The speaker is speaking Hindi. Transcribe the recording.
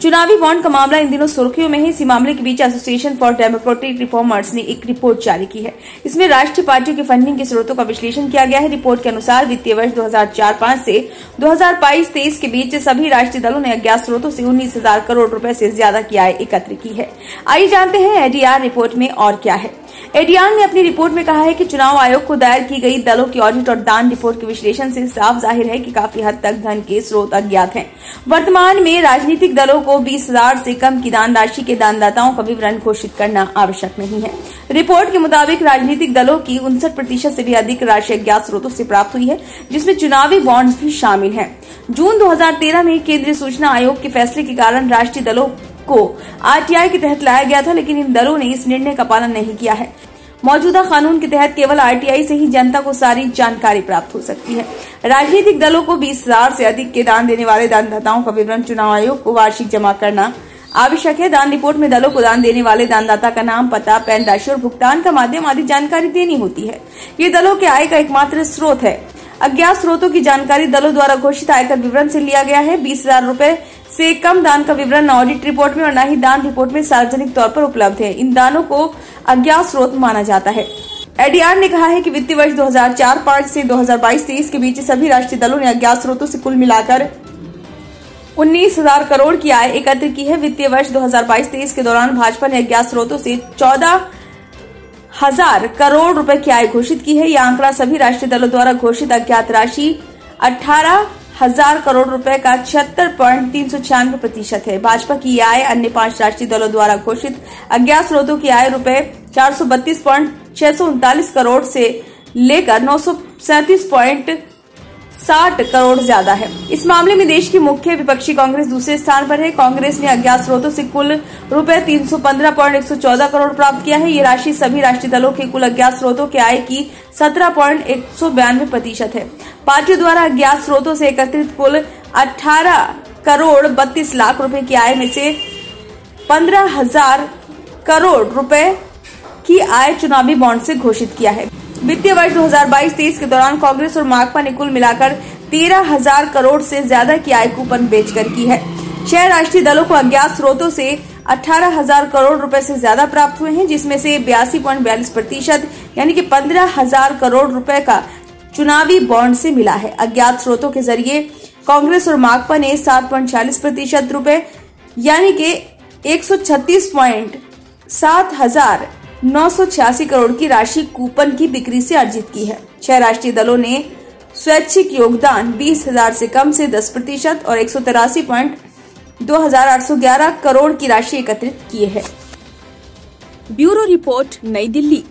चुनावी बॉन्ड का मामला इन दिनों सुर्खियों में है। इसी मामले के बीच एसोसिएशन फॉर डेमोक्रेटिक रिफॉर्मर्स ने एक रिपोर्ट जारी की है। इसमें राष्ट्रीय पार्टियों की फंडिंग के स्रोतों का विश्लेषण किया गया है। रिपोर्ट के अनुसार वित्तीय वर्ष 2004-05 से 2022-23 के बीच सभी राष्ट्रीय दलों ने अज्ञात स्रोतों से 19,000 करोड़ रुपए से ज्यादा की आय एकत्र की है। आइए जानते हैं एडीआर रिपोर्ट में और क्या है। एडीआर ने अपनी रिपोर्ट में कहा है कि चुनाव आयोग को दायर की गई दलों की ऑडिट और दान रिपोर्ट के विश्लेषण से साफ जाहिर है कि काफी हद तक धन के स्रोत अज्ञात हैं। वर्तमान में राजनीतिक दलों को 20,000 से कम की दान राशि के दानदाताओं का विवरण घोषित करना आवश्यक नहीं है। रिपोर्ट के मुताबिक राजनीतिक दलों की 59% से भी अधिक राशि अज्ञात स्रोतों से प्राप्त हुई है, जिसमें चुनावी बॉन्ड्स भी शामिल हैं। जून 2013 में केंद्रीय सूचना आयोग के फैसले के कारण राष्ट्रीय दलों को आरटीआई के तहत लाया गया था, लेकिन इन दलों ने इस निर्णय का पालन नहीं किया है। मौजूदा कानून के तहत केवल आरटीआई से ही जनता को सारी जानकारी प्राप्त हो सकती है। राजनीतिक दलों को 20,000 से अधिक के दान देने वाले दानदाताओं का विवरण चुनाव आयोग को वार्षिक जमा करना आवश्यक है। दान रिपोर्ट में दलों को दान देने वाले दानदाता का नाम, पता, पैन राशि और भुगतान का माध्यम आदि जानकारी देनी होती है। ये दलों के आय का एकमात्र स्रोत है। अज्ञात स्रोतों की जानकारी दलों द्वारा घोषित आयकर विवरण से लिया गया है। 20,000 रूपए से कम दान का विवरण न ऑडिट रिपोर्ट में और न ही दान रिपोर्ट में सार्वजनिक तौर पर उपलब्ध है। इन दानों को अज्ञात स्रोत माना जाता है। एडीआर ने कहा है कि वित्तीय वर्ष 2004-05 से 2022-23 के बीच सभी राष्ट्रीय दलों ने अज्ञात स्रोतों से कुल मिलाकर 19,000 करोड़ की आय एकत्र की है। वित्तीय वर्ष 2022-23 के दौरान भाजपा ने अज्ञात स्रोतों से 14,000 करोड़ रुपए की आय घोषित की है। यह आंकड़ा सभी राष्ट्रीय दलों द्वारा घोषित अज्ञात राशि 18,000 करोड़ रुपए का 76.396% है। भाजपा की आय अन्य 5 राष्ट्रीय दलों द्वारा घोषित अज्ञात स्रोतों की आय रुपए 432.639 करोड़ से लेकर 937.60 करोड़ ज्यादा है। इस मामले में देश की मुख्य विपक्षी कांग्रेस दूसरे स्थान पर है। कांग्रेस ने अज्ञात स्रोतों से कुल रुपए 315.114 करोड़ प्राप्त किया है। ये राशि सभी राष्ट्रीय दलों के कुल अज्ञात स्रोतों के आय की 17.192% है। पार्टियों द्वारा अज्ञात स्रोतों से एकत्रित कुल 18 करोड़ 32 लाख रुपए की आय में से 15,000 करोड़ रुपए की आय चुनावी बॉन्ड से घोषित किया है। वित्तीय वर्ष 2022-23 के दौरान कांग्रेस और माकपा ने कुल मिलाकर 13,000 करोड़ से ज्यादा की आय कूपन बेचकर की है। 6 राष्ट्रीय दलों को अज्ञात स्रोतों से 18,000 करोड़ रुपए से ज्यादा प्राप्त हुए हैं, जिसमें से 82.42% यानी कि 15,000 करोड़ रुपए का चुनावी बॉन्ड से मिला है। अज्ञात स्रोतों के जरिए कांग्रेस और माकपा ने 7.40% रुपए यानी कि 136.7986 करोड़ की राशि कूपन की बिक्री से अर्जित की है। 6 राष्ट्रीय दलों ने स्वैच्छिक योगदान 20,000 से कम से 10% और 183.2811 करोड़ की राशि एकत्रित किए हैं। ब्यूरो रिपोर्ट, नई दिल्ली।